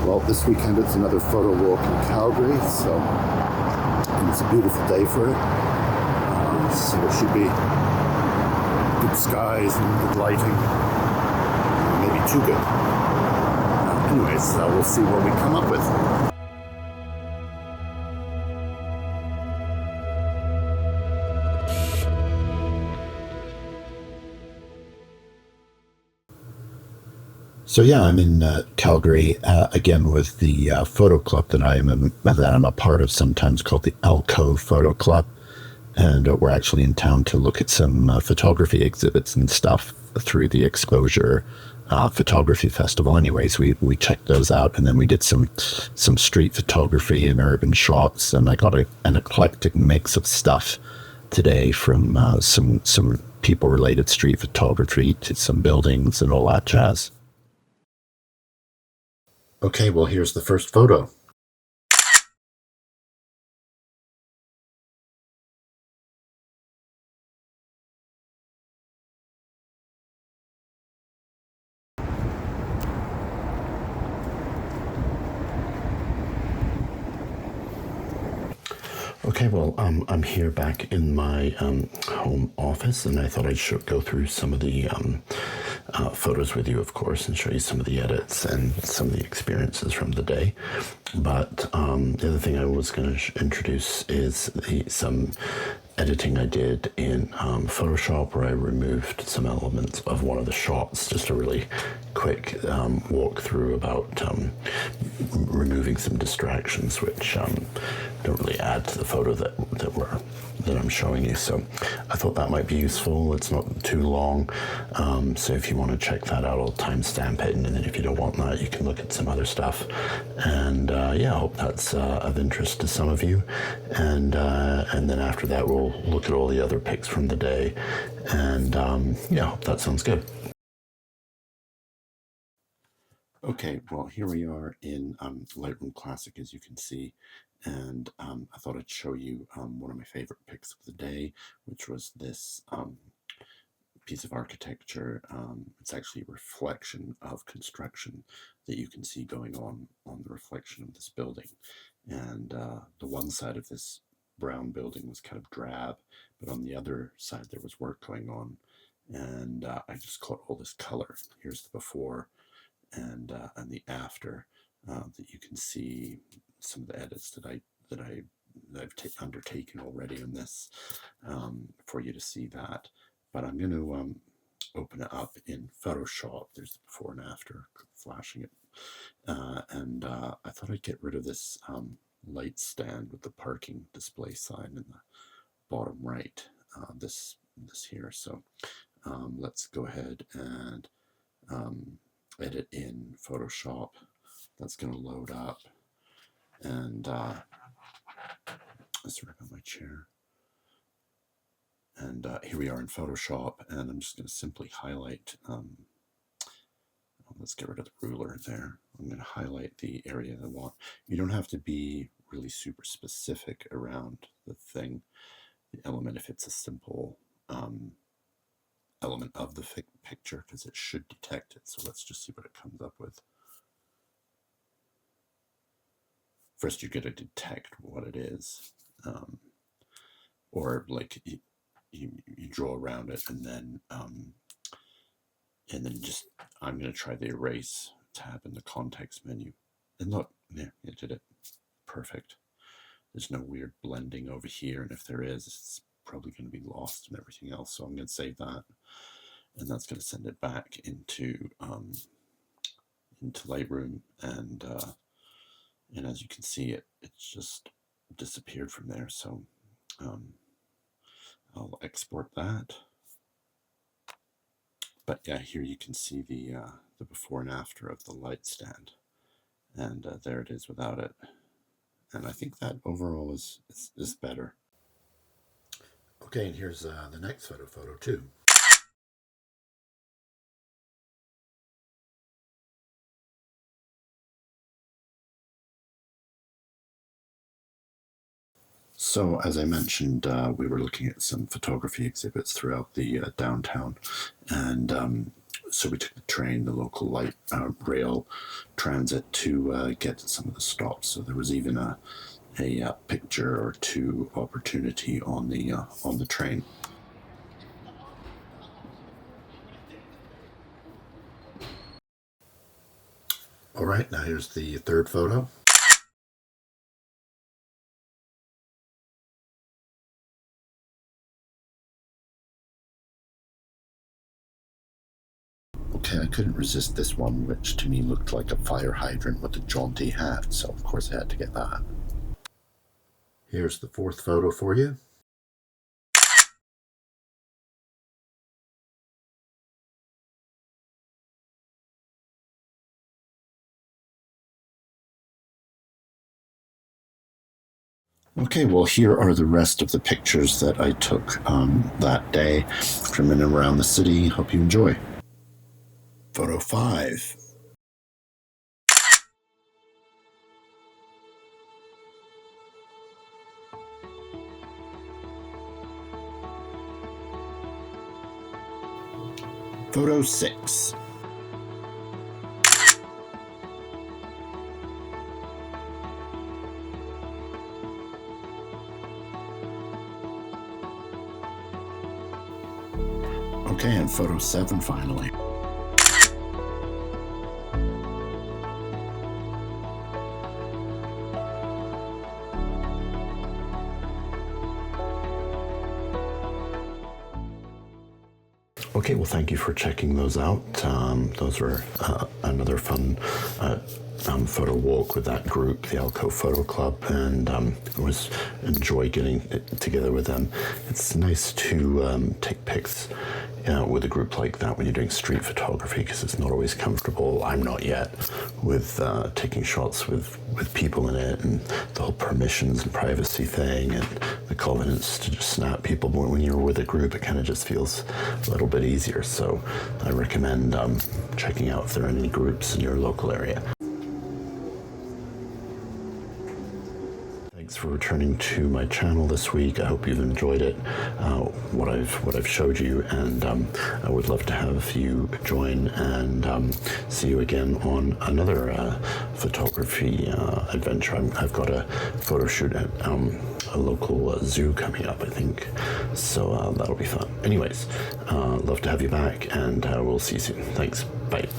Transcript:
Well, this weekend it's another photo walk in Calgary, so it's a beautiful day for it. So it should be good skies and good lighting. Maybe too good. Anyways, we'll see what we come up with. So yeah, I'm in Calgary again with the photo club that I'm a part of, sometimes called the Alcove Photo Club, and we're actually in town to look at some photography exhibits and stuff through the Exposure Photography Festival. Anyways, we checked those out, and then we did some street photography and urban shots, and I got an eclectic mix of stuff today, from some people-related street photography to some buildings and all that jazz. Okay, well, here's the first photo. Okay, well, I'm here back in my home office, and I thought I'd go through some of the photos with you, of course, and show you some of the edits and some of the experiences from the day. But the other thing I was going to introduce is some editing I did in Photoshop, where I removed some elements of one of the shots. Just a really quick walkthrough about removing some distractions, which don't really add to the photo that I'm showing you. So I thought that might be useful. It's not too long, so if you want to check that out, I'll timestamp it, and then if you don't want that, you can look at some other stuff. And yeah, I hope that's of interest to some of you. And then after that, we'll look at all the other pics from the day. And yeah, I hope that sounds good. Okay, well, here we are in Lightroom Classic, as you can see, and I thought I'd show you one of my favorite pics of the day, which was this piece of architecture. It's actually a reflection of construction that you can see going on the reflection of this building. And the one side of this brown building was kind of drab, but on the other side there was work going on, and I just caught all this color. Here's the before and the after, that you can see some of the edits that I've undertaken already on this, for you to see that. But I'm going to open it up in Photoshop. There's the before and after, flashing it, and I thought I'd get rid of this light stand with the parking display sign in the bottom right, this here. So let's go ahead and edit in Photoshop. That's going to load up, and let's wrap on my chair. And here we are in Photoshop, and I'm just going to simply highlight. Let's get rid of the ruler there. I'm going to highlight the area I want. You don't have to be really super specific around the thing, the element, if it's a simple element of the picture, because it should detect it. So let's just see what it comes up with. First, you're going to detect what it is, or like you draw around it, and then just, I'm going to try the erase tab in the context menu, and look, there, it did it. Perfect. There's no weird blending over here, and if there is, it's probably going to be lost and everything else. So I'm going to save that, and that's going to send it back into Lightroom, and as you can see, it's just disappeared from there. So I'll export that. But yeah, here you can see the before and after of the light stand, and there it is without it. And I think that overall is better. Okay, and here's the next photo 2. So, as I mentioned, we were looking at some photography exhibits throughout the downtown, and so we took the train, the local light rail transit, to get to some of the stops. So there was even a picture or two opportunity on the train. All right, now here's the third photo. Okay, I couldn't resist this one, which to me looked like a fire hydrant with a jaunty hat, so of course I had to get that. Here's the fourth photo for you. Okay, well, here are the rest of the pictures that I took that day from in and around the city. Hope you enjoy. Photo 5. Photo 6. Okay, and photo 7 finally. Okay, well, thank you for checking those out. Those were another fun photo walk with that group, the Alcove Photo Club, and it was enjoy getting together with them. It's nice to take pics with a group like that when you're doing street photography, because it's not always comfortable. I'm not yet with taking shots with people in it, and the whole permissions and privacy thing, and the confidence to just snap people. But when you're with a group, it kind of just feels a little bit easier. So I recommend checking out if there are any groups in your local area. Thanks for returning to my channel this week. I hope you've enjoyed it, what I've showed you, and I would love to have you join and see you again on another photography adventure. I've got a photo shoot at a local zoo coming up, I think, so that'll be fun. Anyways, love to have you back, and we'll see you soon. Thanks. Bye.